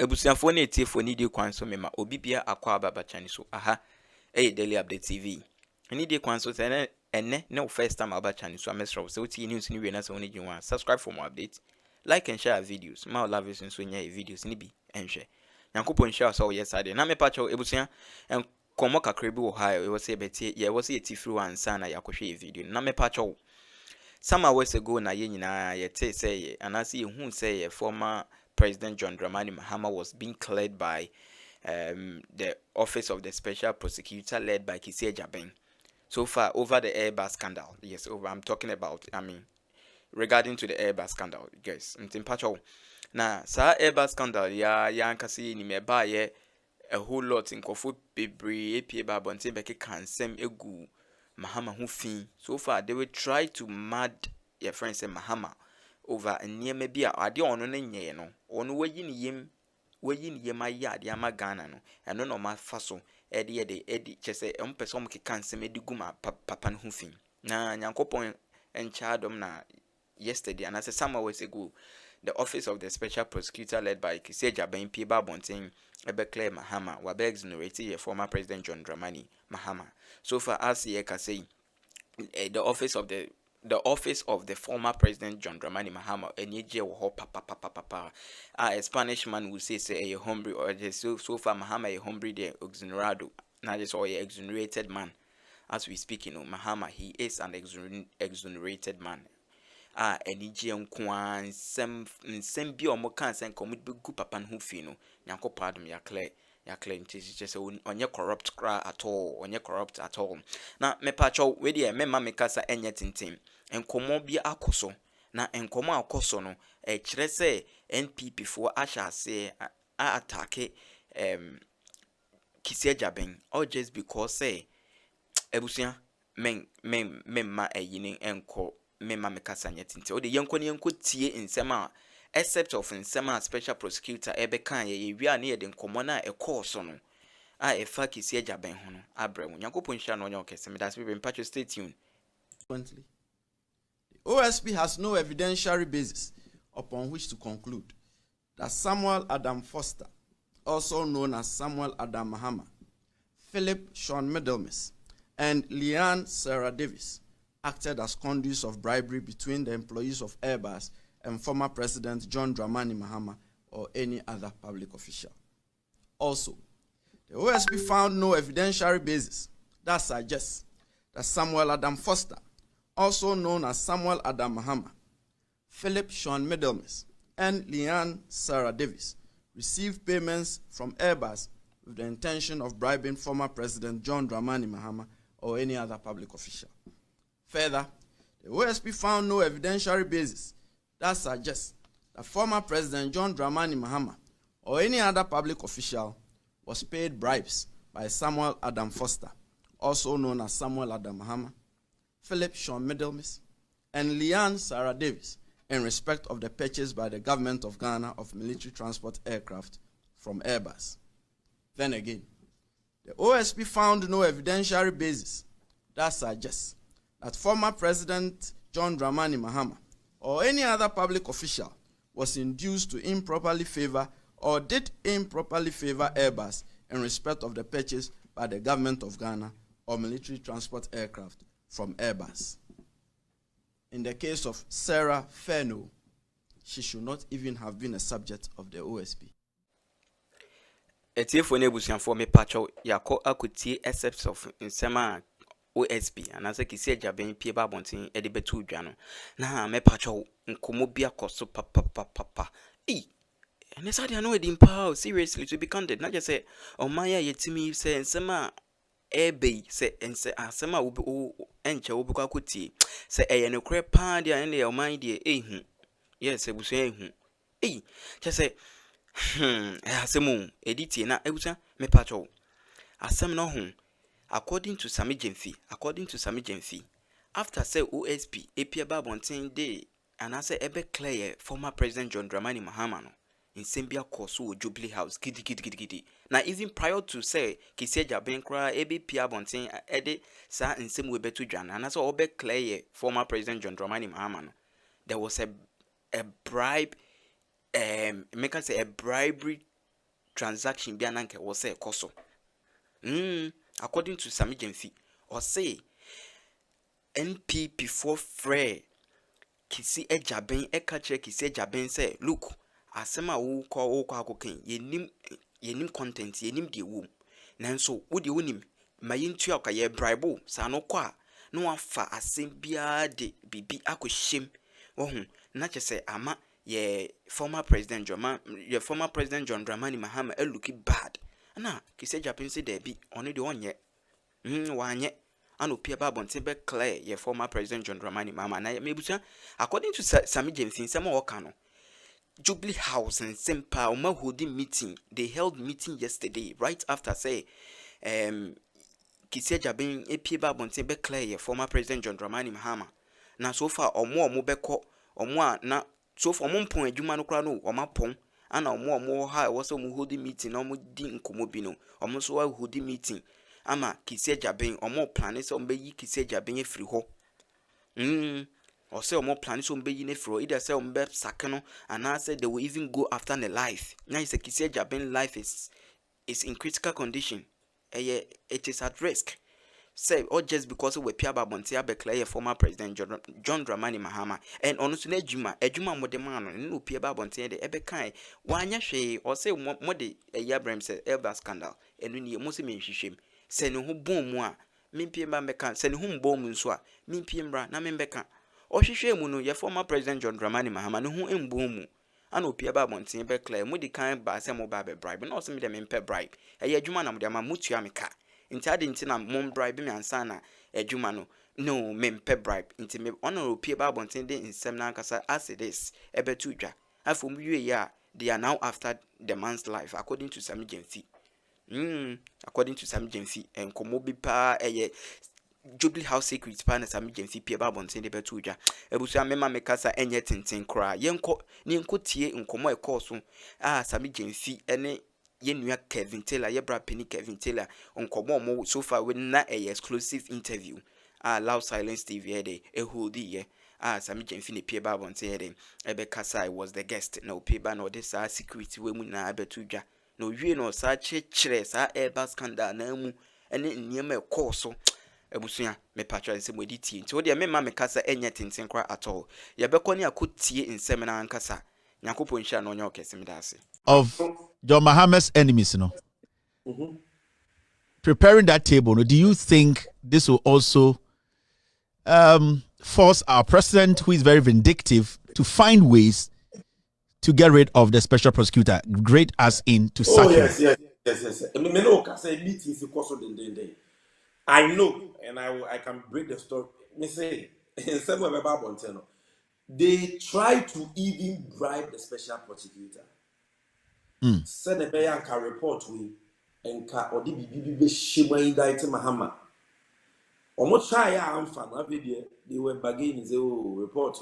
Ebusiafo na etifo ni de kwan so mema obi bia akwa ababa chani so aha Daily Update TV ni de kwan so say ene na first time ababa chani so amesro so ti news ni we na so ni jinwa subscribe for more updates, like and share videos ma love you so nya videos ni bi enhwe yankopon share so yes ade na me pa cho ebusia komo kakra bi wo ha e wo say betie ye wo say etifru ansa na yakohwe video na me pa cho some hours ago na ye nyina ye te say anase ye hu say former President John Dramani Mahama was being cleared by the Office of the Special Prosecutor led by Kesi Ben. So far, over the Airbus scandal. Yes, over. I'm talking about, regarding to the Airbus scandal, guys. Now, sa Airbus scandal, ya kasi ni meba ye a whole lot in kofu bebre apie ba bonte beke kansem egu Mahama hu fin. So far, they will try to mad your friend say Mahama over nneema bi a ade ono na nyeye no ono wayi ni yem aya ade ama Ghana no eno no ma fa so edi chese empese keka nsem edigu ma papa no hu fin na nyankopon encha dom na yesterday and as some hours ago the Office of the Special Prosecutor led by Kesi Ben ba bonten ebe clear Mahama wa be exonerate your former President John Dramani Mahama. So far as ye can say the office of the former President John Dramani Mahama enyeje wo ho papa a Spanish man will say a hombre or just so far Mahama a hombre de exonerado na just or exonerated man as we speak. Mahama, he is an exonerated man enyeje nkwa nsem bi o mo kan sen commit be gu papa no fi no nyankopɔ adom ya clear just onye corrupt at all na me pacho we de me ma me kasa enye tintim enkomo bi akoso na enkomo akoso no kire se NPP fo ahase attack Kesi Ben or just because say ebusia men ma eyini enko me ma me kasa enye tintim o de yenko tie nsema except of nsema special prosecutor ebe kan ye wi na ye de nkomo na e course no e fa Kesi Ben ho no abremu yakopon hia no onye okese me das be patch stay tuned. The OSP has no evidentiary basis upon which to conclude that Samuel Adam Foster, also known as Samuel Adam Mahama, Philip Sean Middlemis, and Leanne Sarah Davis acted as conduits of bribery between the employees of Airbus and former President John Dramani Mahama or any other public official. Also, the OSP found no evidentiary basis that suggests that Samuel Adam Foster, also known as Samuel Adam Mahama, Philip Sean Middlemis, and Leanne Sarah Davis received payments from Airbus with the intention of bribing former President John Dramani Mahama or any other public official. Further, the OSP found no evidentiary basis that suggests that former President John Dramani Mahama or any other public official was paid bribes by Samuel Adam Foster, also known as Samuel Adam Mahama, Philip Sean Middlemis, and Leanne Sarah Davis in respect of the purchase by the government of Ghana of military transport aircraft from Airbus. Then again, the OSP found no evidentiary basis that suggests that former President John Dramani Mahama or any other public official was induced to improperly favor or did improperly favor Airbus in respect of the purchase by the government of Ghana of military transport aircraft from Airbus. In the case of Sarah Feno, she should not even have been a subject of the OSP. Etiefo ne busianfo me pacho yako akutie except of nsema OSP anase Kesi Ben ba bonten e de betu dwa no na me pacho nkomo bia koso papa ene sa dia no edimpa seriously to be candid na just say omaya yetimi say nsema ebe se ense asema wo enche wo bukwa kutie se eye ne kre pa dia ne oman die ehu yes ebusu ehu che se asemu editie na ebusa me pacho asem no ho according to Gyemfi after say OSP epia babonten day and I say ebe clear former President John Dramani Mahama no in Sembia Koso Jubilee House gidi na even prior to say Kesi Ben kra ebe pia bonten ede sa nsem we betu dwan and I say obe clear former President John Dramani Mahama no there was a bribe make us say a bribery transaction bi ananke wo say koso. According to Sami Gyemfi, or say NPP for free Kesi ejaben ekache Kesi ejaben say look asema wo ko akoken yenim content yenim de wo nanso wo de wonim ma yentu akaye bribe sa no kwa no afa asem bia de bibi akohyem wo hu na chese ama ye former president John Dramani Mahama looking bad na Kesi ejaben say there be ono de onye wanye and opia babonte be clear ye former president John Dramani Mahama na mebusa according to Sami Gyemfi sama woka no Jubilee House and Sempa Oma holding meeting. They held meeting yesterday right after say Kesi Ejaben epie babonte be clear ye former president John Dramani Mahama na so far omo beko omo na so far omo pon adwuma no kra no omo pon ana omo ha wo so omo holding meeting na omo di nkomo bi no omo so wa holding meeting ama Kesi Ejaben omo plan se ombe yi Kesi Ejaben efiri ho or say omo plan so ombe yi ne fro either say ombe sakeno and I said they will even go after the life now is Kesi Ejaben life is in critical condition it is at risk say or just because we pia babonte abekla former president John Dramani Mahama and honestly ejuma mo de man no pia babonte de ebekan wanya hwe or say mo de Abraham say Airbus scandal enu ne mo se menhwehwem se ne ho bom mu a mempie mba mbeka se ne ho mbom nso a mempie mbra na membeka ohwehwe mu no ye former president John Dramani Mahama ne ho mbom mu ana opia babonte bekla mo de kan ba se mo ba be bribe na o se me de mempe bribe adwuma na mo de ma mutua meka inti ade nti na mom bribe me ansa na adwuma no mempe bribe inti me ono opie babonte de nsem na ankasa as it is ebetu dwa afom wie ya they are now after the man's life according to Sami Gyemfi. According to Sami Gyemfi enkomo bi pa Jubilee House secret pa na Sami Gyemfi pie babonte de betu dwa ebusu amema mekasa enye tenten kra yenko tie nkomo ekoso Sami Gyemfi ene yenua Kelvin ye bra penny Kelvin onkomo mo so far with na exclusive interview Loud Silence TV de ehodi ye Sami Gyemfi ne pie babonte de ebe kasa was the guest na opiba na this security we mu na abetu dwa no wie no sa chire sa Airbus scandal na mu ene nniema ekoso ebusuya me patwa se mo editi nti wo de me ma me kasa enye tenten kra at all ye bekọ ne akotie nsem na ankasa Nyankopon hia no onye okese medase of John Mahama's enemies, preparing that table, do you think this will also force our president, who is very vindictive, to find ways to get rid of the special prosecutor, great as in to sack him? Yes. I know, and I can break the story. Me say, in some way, they try to even bribe the special prosecutor. Send a bayan can report we and ka odi bibi shima indict Mahama. Omo try am fan they were bargaining say report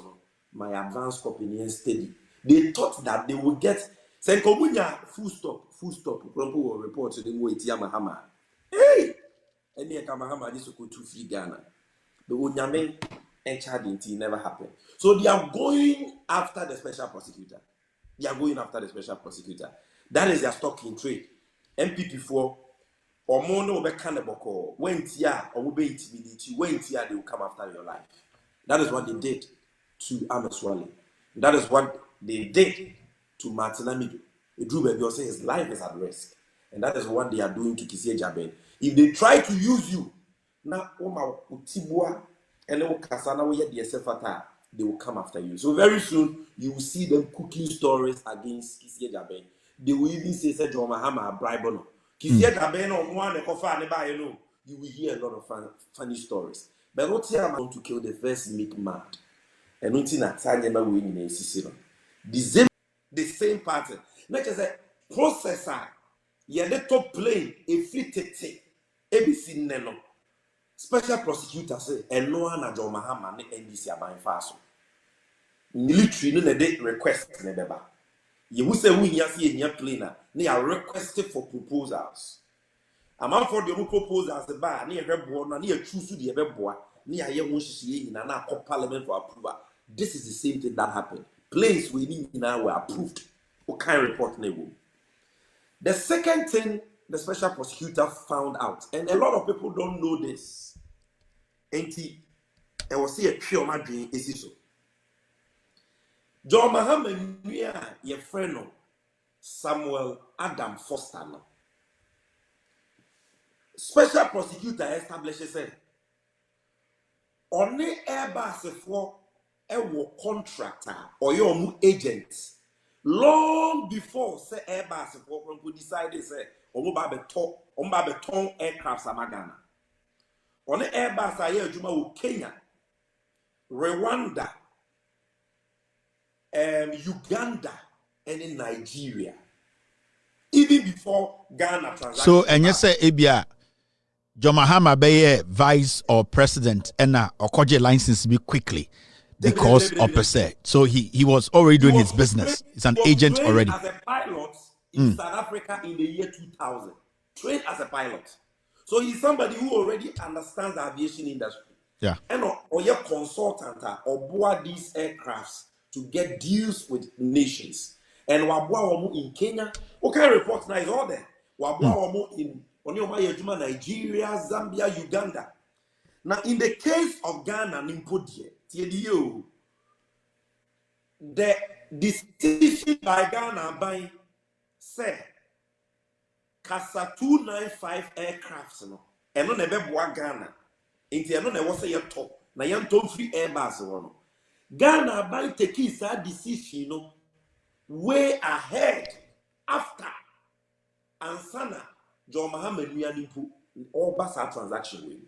my advance copy and steady. They thought that they would get send komunya full stop crumple will report to them wait Mahama. Hey, and here Mahama this will go to free Ghana. The unyame and charging never happened. So they are going after the special prosecutor. That is their stock in trade. NPP for or more no be cannibal when tia or be intimidate you, when tia they will come after your life. That is what they did to Ameswale. That is what they did to Martin Amidu. Drew Baby say his life is at risk. And that is what they are doing to Kesi Ejaben. If they try to use you, now Utibua and they will come after you. So very soon you will see them cooking stories against Kesi Ejaben. They will even say John Mahama bribe no. Kesi Ejaben on one you will hear a lot of funny stories. But what here want to kill the first make mad. And nothing at Sanyama winning in Sicily. The same pattern. Not just a processor. You the top plane a free tete. ABC Neno. Special prosecutor say and no one at John Mahama ne NDC about fast. Military no they request nebeba. You will say we here see a planer. They are requested for proposals. Amount for the proposals the bar near Rebborn near choose the Rebboa near young in an parliament for approval. This is the same thing that happened. Planes we need now were approved. What kind of report they will. The second thing the special prosecutor found out, and a lot of people don't know this, and I was say a pure madrid is so. John Mahama Nia, your friend Samuel Adam Foster. No. Special prosecutor establishes say only Airbus for a contractor or your agent long before say Airbus for could decide say beton aircraft samagana. Only Airbus aye juma wo Kenya, Rwanda, Uganda, and in Nigeria. Even before Ghana transaction. So and you say Abia John Mahama be vice or president and or koje license be quickly because of per se. So he was already doing his business. He's an agent already. As a pilot in South Africa in the year 2000. Trained as a pilot. So he's somebody who already understands the aviation industry. Yeah. And or your consultant or board these aircrafts to get deals with nations. And wabua in Kenya, okay, report now is all there. Wabua in Nigeria, Zambia, Uganda. Now, in the case of Ghana, the decision by Ghana by say Kasa 295 aircrafts no, and no never Ghana. Inti no never say your top. Na yan top free Airbus no. Ghana by taking that decision no way ahead after Ansana John Mahama Nuyanipu all basa transaction with.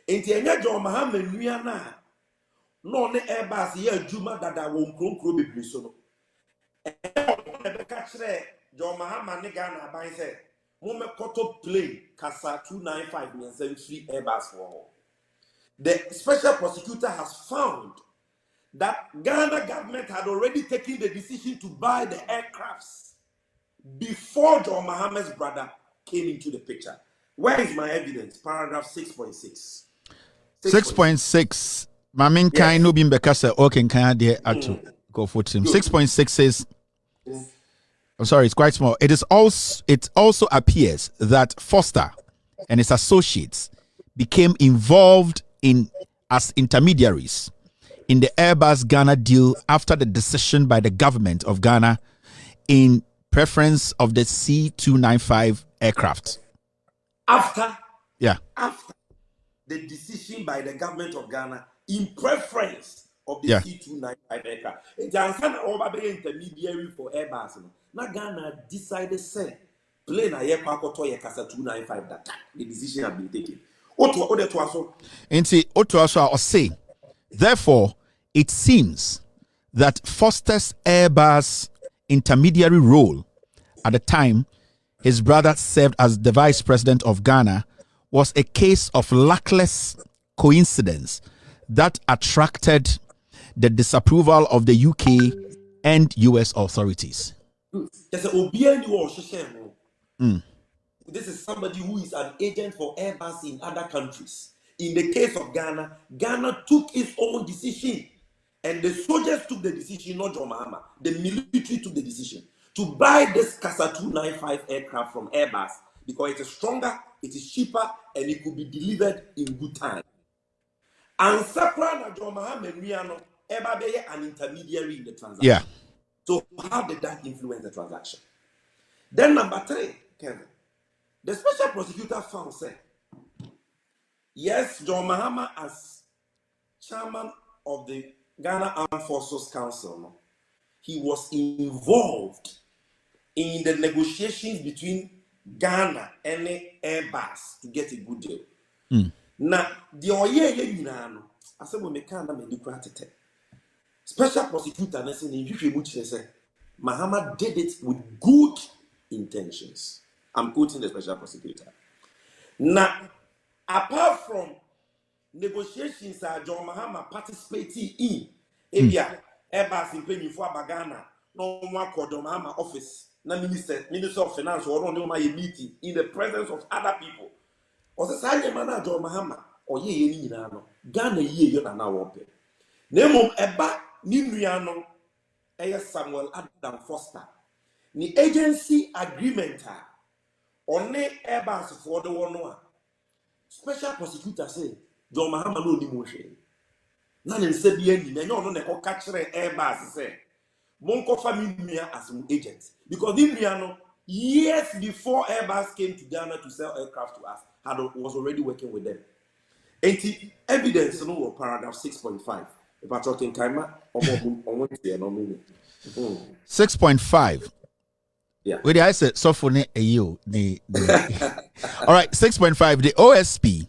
Inti enya John Mahama Nuyana no ne Airbus ye juma dada won kronkro bebre so no. Ebe ka kire John Mahama ne Ghana ban say mo koto plane Kasa 295 and free Airbus for. The special prosecutor has found that Ghana government had already taken the decision to buy the aircrafts before John Mahama's brother came into the picture. Where is my evidence? Paragraph 6.6. 6.6. Mamin kind no been because okay can there to go for him. 6.6 says I'm sorry, it's quite small. It also appears that Foster and his associates became involved as intermediaries in the Airbus Ghana deal after the decision by the government of Ghana in preference of the C295 aircraft. After the decision by the government of Ghana in preference of the C295 aircraft. Jansan over the intermediary for Airbus. Now Ghana decided say plane a year kwakoto ye kasa 295 that the decision had been taken. Therefore, it seems that Foster's Airbus intermediary role at the time his brother served as the vice president of Ghana was a case of luckless coincidence that attracted the disapproval of the UK and US authorities. This is somebody who is an agent for Airbus in other countries. In the case of Ghana, Ghana took its own decision. And the soldiers took the decision, not John Mahama. The military took the decision to buy this Kasa 295 aircraft from Airbus because it is stronger, it is cheaper, and it could be delivered in good time. And Sakra John Mahama Miano, Airbus an intermediary in the transaction. Yeah. So how did that influence the transaction? Then number 3, Kelvin. The special prosecutor found said, yes, John Mahama as chairman of the Ghana Armed Forces Council, he was involved in the negotiations between Ghana and Airbus to get a good deal. Now, the Oye I said, we make a special prosecutor said, Mahama did it with good intentions. I'm quoting the special prosecutor. Now, apart from negotiations that John Mahama participated in, Airbus in penny for Bagana, no one called John Mahama office, na Minister of Finance, or no my meeting in the presence of other people. Or the Sanya Mana John Mahama, or ye no, Ghana ye yon and now open. Nemo Eba Nimiano, Samuel Adam Foster. the agency agreement on the Airbus for the one. Special prosecutor say, John Mahama no ni motion. None in Sebian, they know no catch Airbus say. Monko family as an agent. Because Imriano, years before Airbus came to Ghana to sell aircraft to us, was already working with them. And the evidence no paragraph 6.5. If I talk in Kaima, 6.5. Yeah. Wait, I said so for a you. All right, 6.5. The OSP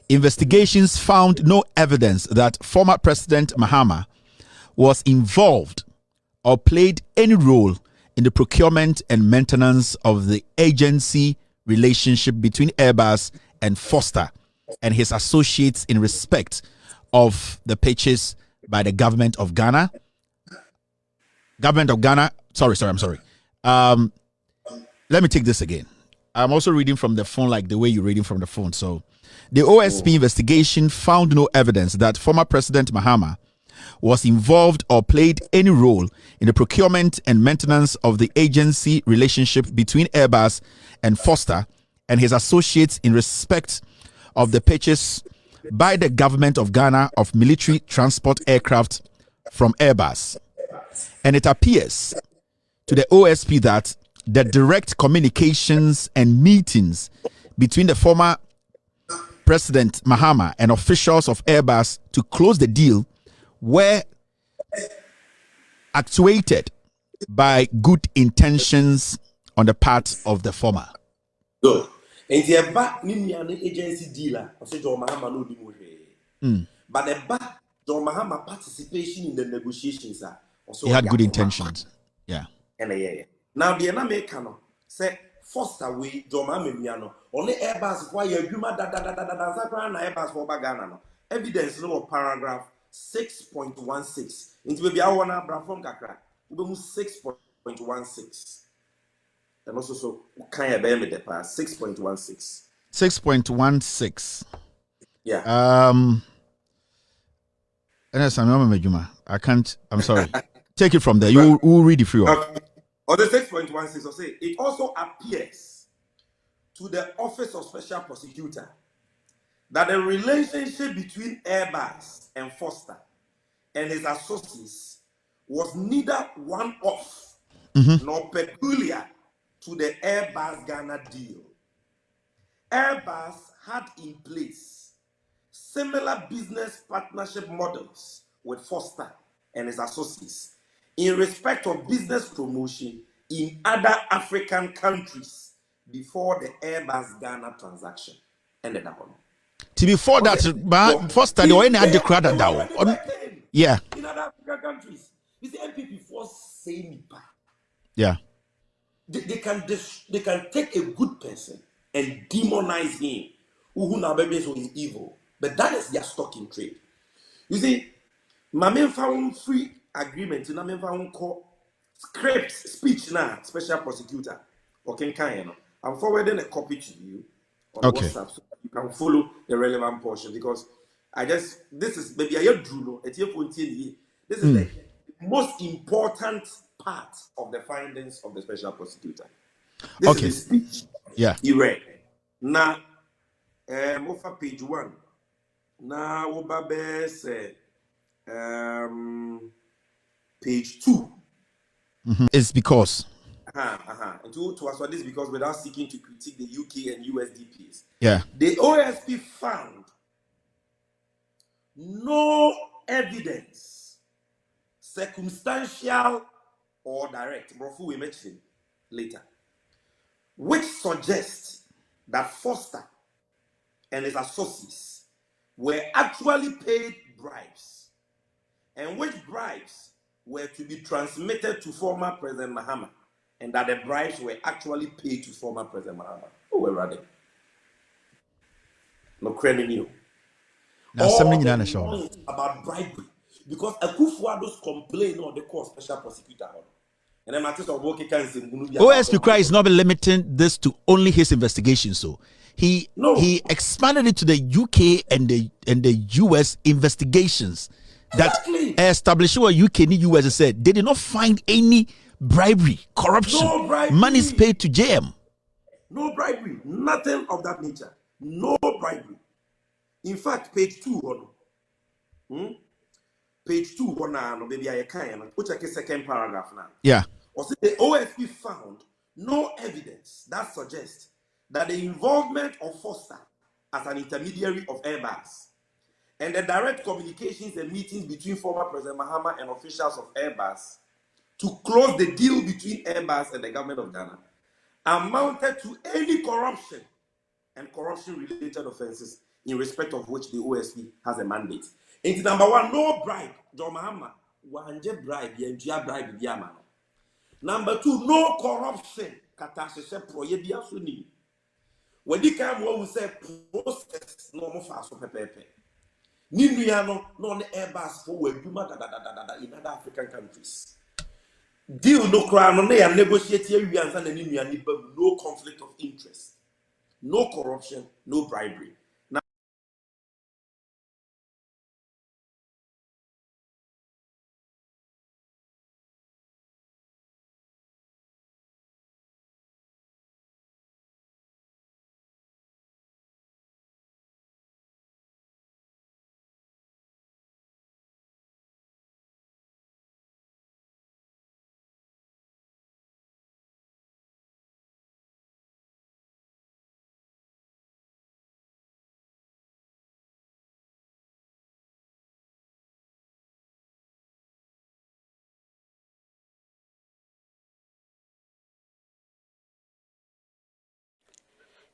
investigations found no evidence that former President Mahama was involved or played any role in the procurement and maintenance of the agency relationship between Airbus and Foster and his associates in respect of the purchase by the government of Ghana. Sorry. Let me take this again. I'm also reading from the phone like the way you're reading from the phone. So the OSP investigation found no evidence that former President Mahama was involved or played any role in the procurement and maintenance of the agency relationship between Airbus and Foster and his associates in respect of the purchase by the government of Ghana of military transport aircraft from Airbus. And it appears to the OSP that the direct communications and meetings between the former President Mahama and officials of Airbus to close the deal were actuated by good intentions on the part of the former. Good. And the back Nimian agency dealer, I said John Mahama no dimo. But the back John Mahama participation in the negotiations also he had good intentions. Yeah. And yeah. Now the American say first away John Mahama miano only Airbus why you agreement that Airbus for Ghana no evidence no paragraph 6.16 into baby I wanna bring from kakra we 6.16 and also so can you bear me the pass 6.16 6.16 yeah I can't. I'm sorry. Take it from there. You will read it through. Okay. On the 6.16, I say it also appears to the Office of Special Prosecutor that the relationship between Airbus and Foster and his associates was neither one-off nor peculiar to the Airbus Ghana deal. Airbus had in place similar business partnership models with Foster and his associates in respect of business promotion in other African countries before the Airbus Ghana transaction ended up on. Before that, Foster, the one had the crowd down. Yeah. In other African countries. You see, NPP force say yeah. They can take a good person and demonize him. Who now baby so is evil. But that is their stock in trade. You see, my main found free agreement, my main found call script speech now, special prosecutor. Okay, I'm forwarding a copy to you on WhatsApp so you can follow the relevant portion because this is maybe I drew this is the most important part of the findings of the special prosecutor. This is the speech he read. Now, over page 1. Now, Obabe said, page 2. It's because. And to us for this because without seeking to critique the UK and US DPs. Yeah. The OSP found no evidence, circumstantial or direct, Brofu we mention later, which suggests that Foster and his associates were actually paid bribes, and which bribes were to be transmitted to former President Mahama, and that the bribes were actually paid to former President Mahama. Who were running? No credit you. All about bribery, because Akufo-Addo's complaint on the court special prosecutor. And then OSP Cry is not limiting this to only his investigation, so he expanded it to the UK and the US investigations that established what UK and US said they did not find any bribery, corruption, No bribery. monies paid to JM. No bribery. Nothing of that nature. No bribery. In fact, page 2, page 2, no, baby, I can't. Which check the second paragraph now. Yeah. Or say the OSP found no evidence that suggests that the involvement of Foster as an intermediary of Airbus and the direct communications and meetings between former President Mahama and officials of Airbus to close the deal between Airbus and the government of Ghana amounted to any corruption and corruption-related offenses in respect of which the OSP has a mandate. Into number 1, no bribe. John Mahama, wanje bribe, yenjia bribe biamano. Number 2, no corruption. Katashe proyebia suni. When the come we say process no more fast pepepe. Ninuano non Airbus for we do in other African countries. Deal no crown no negotiate here we answer the Ninuani but no conflict of interest. No corruption, no bribery. Now,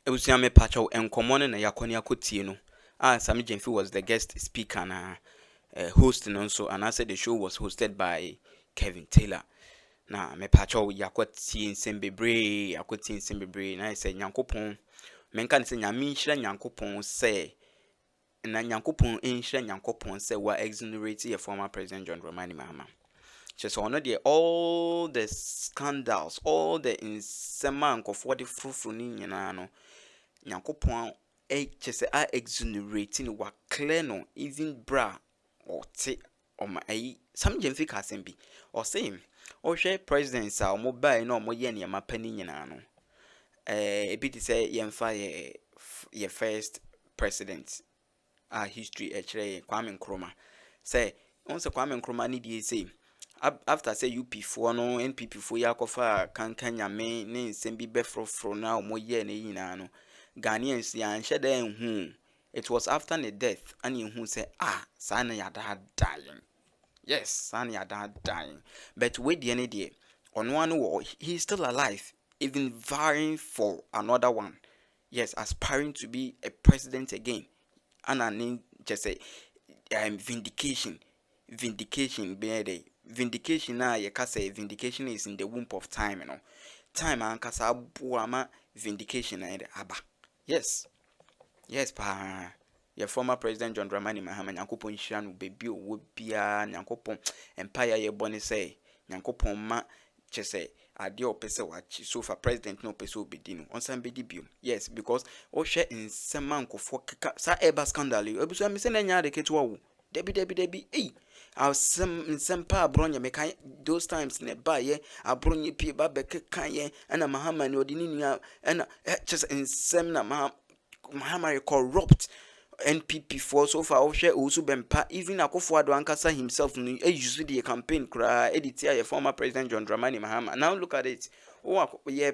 Ebusiame Pacho and Common and Yakonia Kutino. Sammy Gyemfi was the guest speaker and host and also, and I said the show was hosted by Kevin Taylor. Na me Pacho Yakwati in Sembebre, Yakwati in Sembebre, and I said Yankopon. Men can say Yamisha Yankopon say, and Yankopon ancient Yankopon say were exonerating a former President John Dramani Mahama. Just on all the scandals, all the inseman of what the fruit no. Nyankopon just are exonerating wa clear no even bra or te or my some Gyemfi can be or same or share presidents are mobile no more yen yama penny no a bit say Gyemfi your first president history actually Kwame Nkrumah say once Kwame Nkrumah need say after say UP4 no NPP for yakofa kankan nyame ne nsem bi befrofro na omo ye na yina no Ghanaians yan shede it was after the death and who say sana yada dying. Yes, sana yada dying. But wait the any day on one wall he's still alive, even vying for another one. Yes, aspiring to be a president again. And I need just say vindication be the vindication now you can say vindication is in the womb of time, you know. Time and kasa buama vindication and aba. Yes, pa. Your former President John Dramani Mahama Nyankopon Shanu baby wo bia Nyankopon empire ye boni say Nyankopon ma chese ade opese wachi so for president no pese obedi no onsan bedi biom. Yes, because o share in semanko for sa Airbus scandal you ebuso me se na nya de ketu wo debi I was some pa bronya meka those times ne ba ye abronye pie ba beke kan ye na Mahama ne odini nua na just in sem na Mahama corrupt NPP for so far share also bempa even Akufo Addo ankasa himself no use the campaign kra edit your former president John Dramani Mahama. Now look at it. Oh yeah,